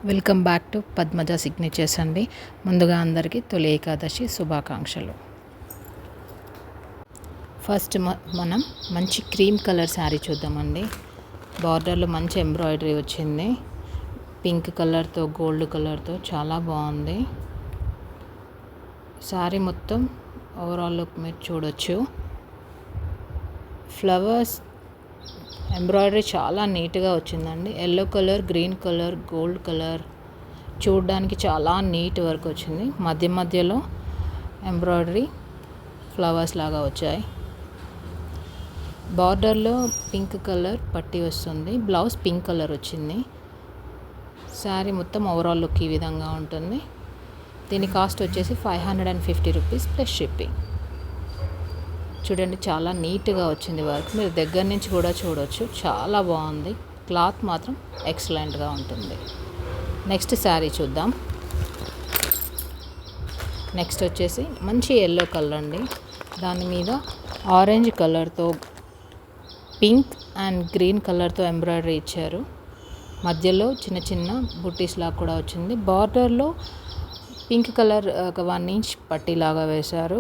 Welcome back to Padmaja signatures అండి. ముందుగా అందరికీ తొలి ఏకాదశి శుభాకాంక్షలు. ఫస్ట్ మనం మంచి క్రీమ్ కలర్ శారీ చూద్దామండి. బార్డర్లో మంచి ఎంబ్రాయిడరీ వచ్చింది. పింక్ కలర్తో గోల్డ్ కలర్తో చాలా బాగుంది. శారీ మొత్తం ఓవరాల్ లుక్ మీరు చూడొచ్చు. ఫ్లవర్స్ ఎంబ్రాయిడరీ చాలా నీట్గా వచ్చిందండి. Yellow colour, green colour, gold colour చూడడానికి చాలా నీట్ వర్క్ వచ్చింది. మధ్య మధ్యలో ఎంబ్రాయిడరీ ఫ్లవర్స్ లాగా వచ్చాయి. బార్డర్లో పింక్ కలర్ పట్టీ వస్తుంది. బ్లౌజ్ పింక్ కలర్ వచ్చింది. శారీ మొత్తం ఓవరాల్ లుక్ ఈ విధంగా ఉంటుంది. దీని కాస్ట్ వచ్చేసి 550 రూపీస్ ప్లస్ షిప్పింగ్. చూడండి, చాలా నీట్గా వచ్చింది వర్క్. మీరు దగ్గర నుంచి కూడా చూడవచ్చు. చాలా బాగుంది. క్లాత్ మాత్రం ఎక్సలెంట్గా ఉంటుంది. నెక్స్ట్ శారీ చూద్దాం. నెక్స్ట్ వచ్చేసి మంచి ఎల్లో కలర్ అండి. దాని మీద ఆరెంజ్ కలర్తో పింక్ అండ్ గ్రీన్ కలర్తో ఎంబ్రాయిడరీ ఇచ్చారు. మధ్యలో చిన్న చిన్న బుట్టీస్ లాగా కూడా వచ్చింది. బార్డర్లో పింక్ కలర్ ఒక 1 ఇంచ్ పట్టీలాగా వేశారు.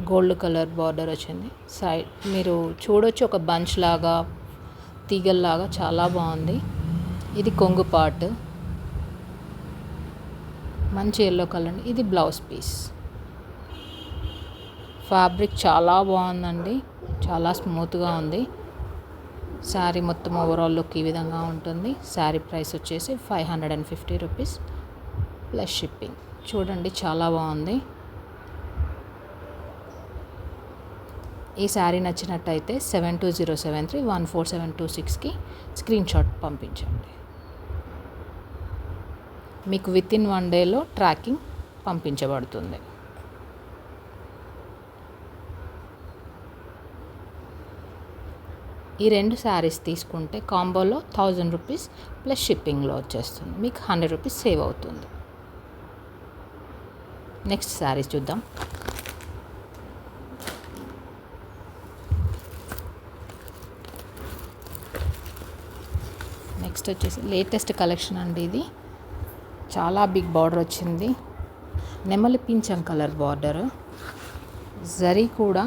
గోల్డ్ కలర్ బార్డర్ వచ్చింది. సైడ్ మీరు చూడొచ్చు, ఒక బంచ్ లాగా తీగల్లాగా చాలా బాగుంది. ఇది కొంగు పార్ట్. మంచి ఎల్లో కలర్. ఇది బ్లౌజ్ పీస్. ఫ్యాబ్రిక్ చాలా బాగుందండి. చాలా స్మూత్గా ఉంది. శారీ మొత్తం ఓవరాల్ లుక్ ఈ విధంగా ఉంటుంది. శారీ ప్రైస్ వచ్చేసి 550 రూపీస్ ప్లస్ షిప్పింగ్. చూడండి, చాలా బాగుంది. ఈ శారీ నచ్చినట్టయితే 7207314726కి స్క్రీన్ షాట్ పంపించండి. మీకు వితిన్ 1 డేలో ట్రాకింగ్ పంపించబడుతుంది. ఈ 2 శారీస్ తీసుకుంటే కాంబోలో 1000 రూపీస్ ప్లస్ షిప్పింగ్లో వచ్చేస్తుంది. మీకు 100 రూపీస్ సేవ్ అవుతుంది. నెక్స్ట్ శారీస్ చూద్దాం. నెక్స్ట్ వచ్చేసి లేటెస్ట్ కలెక్షన్ అండి. ఇది చాలా బిగ్ బార్డర్ వచ్చింది. నెమలి పింఛం కలర్ బార్డర్. జరీ కూడా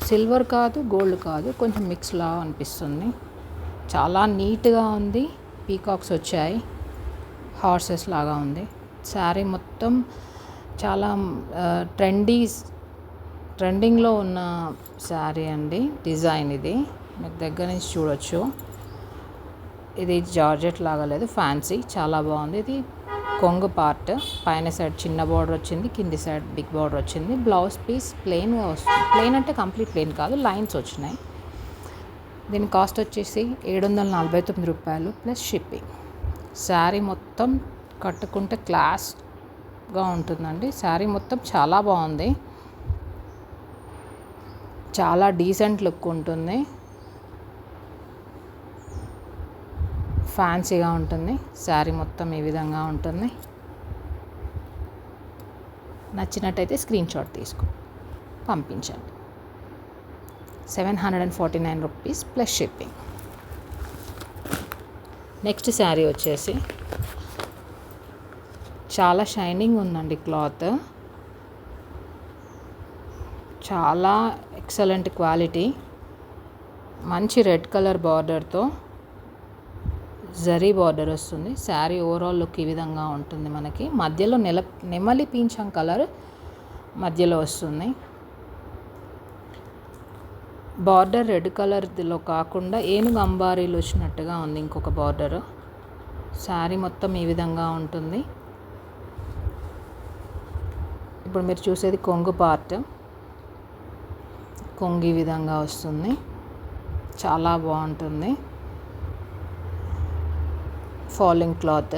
సిల్వర్ కాదు, గోల్డ్ కాదు, కొంచెం మిక్స్లా అనిపిస్తుంది. చాలా నీట్గా ఉంది. పీకాక్స్ వచ్చాయి. హార్సెస్ లాగా ఉంది. శారీ మొత్తం చాలా ట్రెండింగ్లో ఉన్న శారీ అండి. డిజైన్ ఇది మీకు దగ్గర నుంచి చూడొచ్చు. ఇది జార్జెట్ లాగా లేదు, ఫ్యాన్సీ, చాలా బాగుంది. ఇది కొంగు పార్ట్. పైన సైడ్ చిన్న బార్డర్ వచ్చింది, కింది సైడ్ బిగ్ బార్డర్ వచ్చింది. బ్లౌజ్ పీస్ ప్లెయిన్గా వస్తుంది. ప్లెయిన్ అంటే కంప్లీట్ ప్లెయిన్ కాదు, లైన్స్ వచ్చినాయి. దీని కాస్ట్ వచ్చేసి 749 రూపాయలు ప్లస్ షిప్పింగ్. శారీ మొత్తం కట్టుకుంటే క్లాస్గా ఉంటుందండి. శారీ మొత్తం చాలా బాగుంది. చాలా డీసెంట్ లుక్ ఉంటుంది. ఫ్యాన్సీగా ఉంటుంది. శారీ మొత్తం ఈ విధంగా ఉంటుంది. నచ్చినట్టయితే స్క్రీన్ షాట్ తీసుకుని పంపించండి. 749 rupees plus shipping. Next sari వచ్చేసి చాలా షైనింగ్ ఉందండి. క్లాత్ చాలా ఎక్సలెంట్ క్వాలిటీ. మంచి రెడ్ కలర్ బార్డర్తో జరీ బార్డర్ వస్తుంది. శారీ ఓవరాల్ లుక్ ఈ విధంగా ఉంటుంది. మనకి మధ్యలో నెమలి పింఛం కలర్ మధ్యలో వస్తుంది. బార్డర్ రెడ్ కలర్లో కాకుండా ఏనుగు అంబారీలు వచ్చినట్టుగా ఉంది ఇంకొక బార్డర్. శారీ మొత్తం ఈ విధంగా ఉంటుంది. ఇప్పుడు మీరు చూసేది కొంగు పార్ట్. కొంగు ఈ విధంగా వస్తుంది. చాలా బాగుంటుంది. Falling cloth.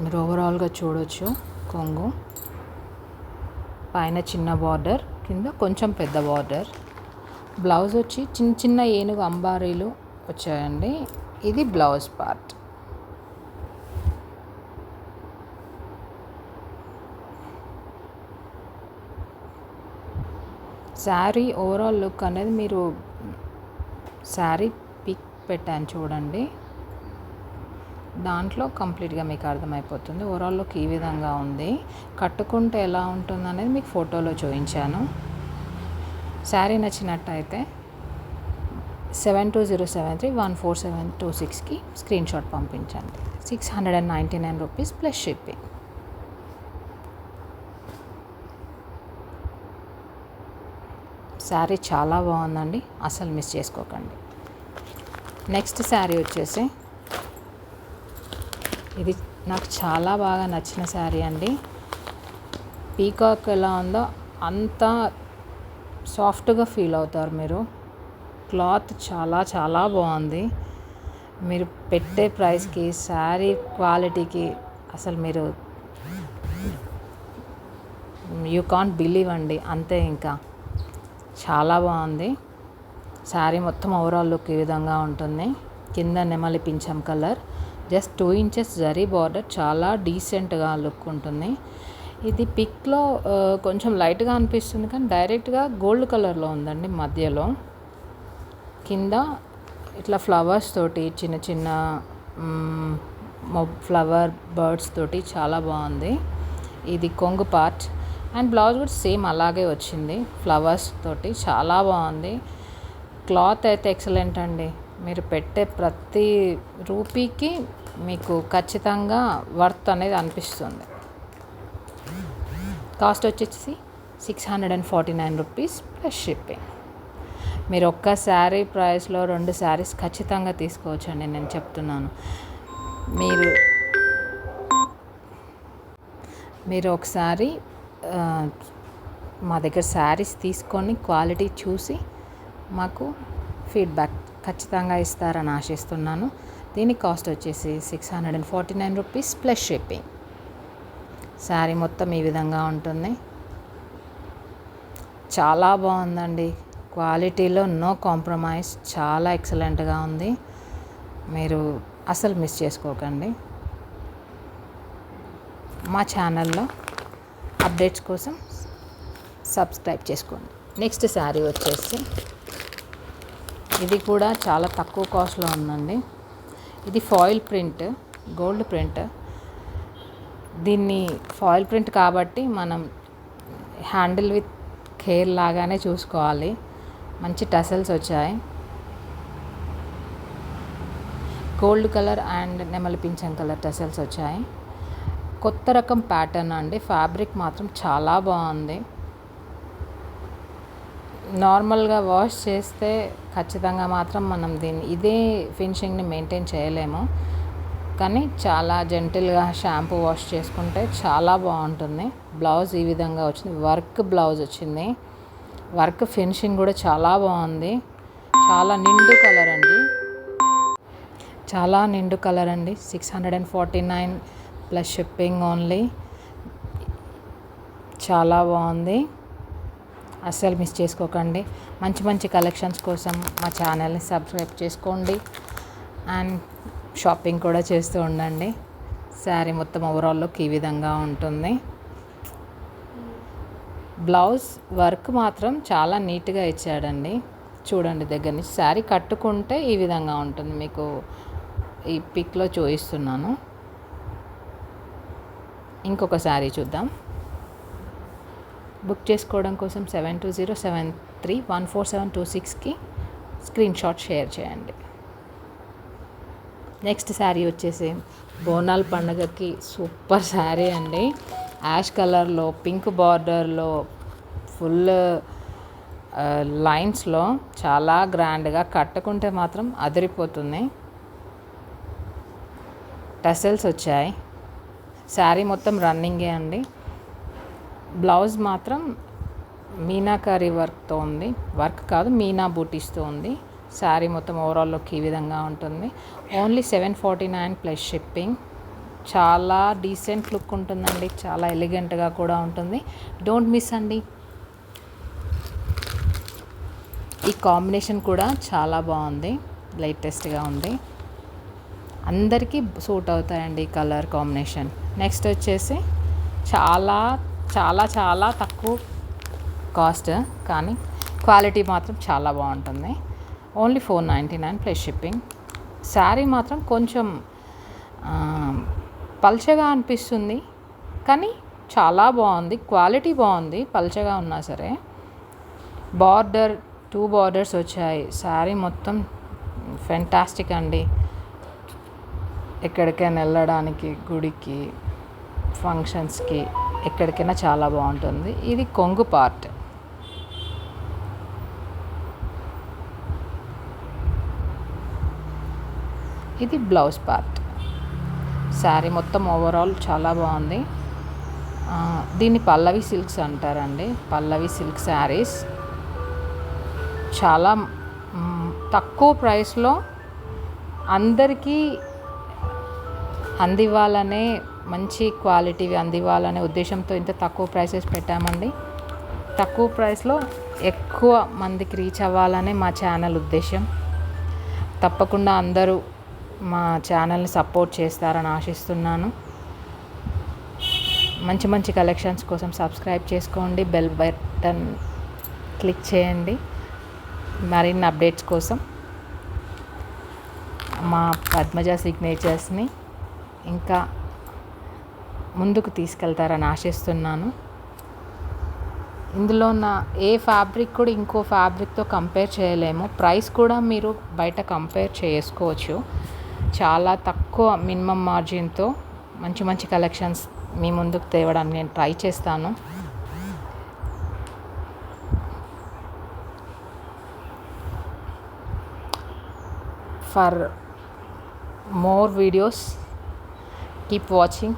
మీరు ఓవరాల్గా చూడొచ్చు. కొంగు పైన చిన్న బార్డర్, కింద కొంచెం పెద్ద బార్డర్. బ్లౌజ్ వచ్చి చిన్న చిన్న ఏనుగు అంబారీలు వచ్చాయండి. ఇది blouse part. Sari overall look అనేది మీరు శారీ పిక్ పెట్టాను చూడండి, దాంట్లో కంప్లీట్గా మీకు అర్థమైపోతుంది. ఓవరాల్ లుక్ ఈ విధంగా ఉంది. కట్టుకుంటే ఎలా ఉంటుంది అనేది మీకు ఫోటోలో చూపించాను. శారీ నచ్చినట్టయితే 7207314726కి స్క్రీన్ షాట్ పంపించండి. 699 రూపీస్ ప్లస్ షిప్పింగ్. శారీ చాలా బాగుందండి, అసలు మిస్ చేసుకోకండి. నెక్స్ట్ శారీ వచ్చేసి ఇది నాకు చాలా బాగా నచ్చిన శారీ అండి. పీకాక్ ఎలా ఉందో అంత సాఫ్ట్గా ఫీల్ అవుతారు మీరు. క్లాత్ చాలా చాలా బాగుంది. మీరు పెట్టే ప్రైస్కి శారీ క్వాలిటీకి అసలు మీరు యూ కాంట్ బిలీవ్ అండి, అంతే. ఇంకా చాలా బాగుంది. శారీ మొత్తం ఓవరాల్ లుక్ ఈ విధంగా ఉంటుంది. కింద నెమలి పింఛం colour, just 2 inches zari border, చాలా డీసెంట్గా లుక్ ఉంటుంది. ఇది పిక్లో కొంచెం లైట్గా అనిపిస్తుంది, కానీ డైరెక్ట్గా గోల్డ్ కలర్లో ఉందండి. మధ్యలో కింద ఇట్లా ఫ్లవర్స్ తోటి చిన్న చిన్న ఫ్లవర్ బర్డ్స్ తోటి చాలా బాగుంది. ఇది కొంగు పార్ట్ అండ్ బ్లౌజ్ కూడా సేమ్ అలాగే వచ్చింది, ఫ్లవర్స్ తోటి చాలా బాగుంది. క్లాత్ అయితే ఎక్సలెంట్ అండి. మీరు పెట్టే ప్రతి రూపీకి మీకు ఖచ్చితంగా వర్త్ అనేది అనిపిస్తుంది. కాస్ట్ వచ్చేసి 649 రూపీస్ ప్లస్ షిప్పింగ్. మీరు ఒక్క శారీ ప్రైస్లో 2 శారీస్ ఖచ్చితంగా తీసుకోవచ్చండి, నేను చెప్తున్నాను. మీరు ఒకసారి మా దగ్గర శారీస్ తీసుకొని క్వాలిటీ చూసి మాకు ఫీడ్బ్యాక్ ఖచ్చితంగా ఇస్తారని ఆశిస్తున్నాను. దీని కాస్ట్ వచ్చేసి 649 రూపీస్ ప్లస్ షిప్పింగ్. శారీ మొత్తం ఈ విధంగా ఉంటుంది. చాలా బాగుందండి, క్వాలిటీలో నో కాంప్రమైజ్, చాలా ఎక్సలెంట్గా ఉంది. మీరు అసలు మిస్ చేసుకోకండి. మా ఛానల్లో అప్డేట్స్ కోసం సబ్స్క్రైబ్ చేసుకోండి. నెక్స్ట్ శారీ వచ్చేసి ఇది కూడా చాలా తక్కువ కాస్ట్లో ఉందండి. ఇది ఫాయిల్ ప్రింట్, గోల్డ్ ప్రింట్. దీన్ని ఫాయిల్ ప్రింట్ కాబట్టి మనం హ్యాండిల్ విత్ కేర్ లాగానే చూసుకోవాలి. మంచి టసల్స్ వచ్చాయి. గోల్డ్ కలర్ అండ్ నెమలి పింఛం కలర్ టసల్స్ వచ్చాయి. కొత్త రకం ప్యాటర్న్ అండి. ఫ్యాబ్రిక్ మాత్రం చాలా బాగుంది. నార్మల్గా వాష్ చేస్తే ఖచ్చితంగా మాత్రం మనం ఇదే ఫినిషింగ్ని మెయింటైన్ చేయలేము, కానీ చాలా జెంటిల్గా షాంపూ వాష్ చేసుకుంటే చాలా బాగుంటుంది. బ్లౌజ్ ఈ విధంగా వచ్చింది, వర్క్ బ్లౌజ్ వచ్చింది. వర్క్ ఫినిషింగ్ కూడా చాలా బాగుంది. చాలా నిండు కలర్ అండి, చాలా నిండు కలర్ అండి. 649 ప్లస్ షిప్పింగ్ ఓన్లీ. చాలా బాగుంది, అస్సలు మిస్ చేసుకోకండి. మంచి మంచి కలెక్షన్స్ కోసం మా ఛానల్ని సబ్స్క్రైబ్ చేసుకోండి అండ్ షాపింగ్ కూడా చేస్తూ ఉండండి. శారీ మొత్తం ఓవరాల్ లుక్ ఈ విధంగా ఉంటుంది. బ్లౌజ్ వర్క్ మాత్రం చాలా నీట్గా ఇచ్చాడండి. చూడండి దగ్గర నుంచి. శారీ కట్టుకుంటే ఈ విధంగా ఉంటుంది. మీకు ఈ పిక్లో చూపిస్తున్నాను. ఇంకొక శారీ చూద్దాం. బుక్ చేసుకోవడం కోసం 7207314726కి స్క్రీన్ షాట్ షేర్ చేయండి. నెక్స్ట్ శారీ వచ్చేసి బోనాల పండుగకి సూపర్ శారీ అండి. యాష్ కలర్లో పింక్ బార్డర్లో ఫుల్ లైన్స్లో చాలా గ్రాండ్గా, కట్టుకుంటే మాత్రం అదిరిపోతుంది. టసల్స్ వచ్చాయి. శారీ మొత్తం రన్నింగే అండి. బ్లౌజ్ మాత్రం మీనాకారి వర్క్తో ఉంది, వర్క్ కాదు మీనా బూటీస్తో ఉంది. శారీ మొత్తం ఓవరాల్ లుక్ ఈ విధంగా ఉంటుంది. Only 749 plus shipping. చాలా డీసెంట్ లుక్ ఉంటుందండి, చాలా ఎలిగెంట్గా కూడా ఉంటుంది. డోంట్ మిస్ అండి. ఈ కాంబినేషన్ కూడా చాలా బాగుంది, లేటెస్ట్గా ఉంది. అందరికీ సూట్ అవుతాయండి ఈ కలర్ కాంబినేషన్. నెక్స్ట్ వచ్చేసి చాలా చాలా చాలా తక్కువ కాస్ట్, కానీ క్వాలిటీ మాత్రం చాలా బాగుంటుంది. Only 499 plus shipping. శారీ మాత్రం కొంచెం పల్చగా అనిపిస్తుంది, కానీ చాలా బాగుంది, క్వాలిటీ బాగుంది. పల్చగా ఉన్నా సరే బార్డర్ 2 బార్డర్స్ వచ్చాయి. శారీ మొత్తం ఫెంటాస్టిక్ అండి. ఎక్కడికైనా వెళ్ళడానికి, గుడికి, ఫంక్షన్స్కి, ఎక్కడికైనా చాలా బాగుంటుంది. ఇది కొంగు పార్ట్. ఇది బ్లౌజ్ పార్ట్. శారీ మొత్తం ఓవరాల్ చాలా బాగుంది. దీన్ని పల్లవి సిల్క్స్ అంటారండి. పల్లవి సిల్క్ శారీస్ చాలా తక్కువ ప్రైస్లో అందరికీ అందివ్వాలనే, మంచి క్వాలిటీవి అందివ్వాలనే ఉద్దేశంతో ఇంత తక్కువ ప్రైసెస్ పెట్టామండి. తక్కువ ప్రైస్లో ఎక్కువ మందికి రీచ్ అవ్వాలనే మా ఛానల్ ఉద్దేశం. తప్పకుండా అందరూ మా ఛానల్ని సపోర్ట్ చేస్తారని ఆశిస్తున్నాను. మంచి మంచి కలెక్షన్స్ కోసం సబ్స్క్రైబ్ చేసుకోండి, బెల్ బటన్ క్లిక్ చేయండి మరిన్ని అప్డేట్స్ కోసం. మా పద్మజ సిగ్నేచర్స్ని ఇంకా ముందుకు తీసుకెళ్తారని ఆశిస్తున్నాను. ఇందులో ఉన్న ఏ ఫ్యాబ్రిక్ కూడా ఇంకో ఫ్యాబ్రిక్తో కంపేర్ చేయలేము. ప్రైస్ కూడా మీరు బయట కంపేర్ చేసుకోవచ్చు. చాలా తక్కువ మినిమం మార్జిన్తో మంచి మంచి కలెక్షన్స్ మీ ముందుకు తేవడానికి నేను ట్రై చేస్తాను. For more videos keep watching.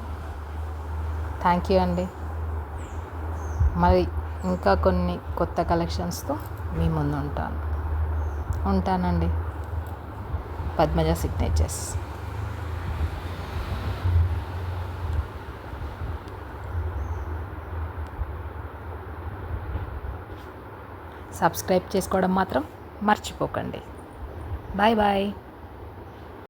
Thank you అండి. మరి ఇంకా కొన్ని కొత్త కలెక్షన్స్తో మీ ముందు ఉంటానండి. పద్మజ సిగ్నేచర్స్. సబ్స్క్రైబ్ చేసుకోవడం మాత్రం మర్చిపోకండి. Bye bye.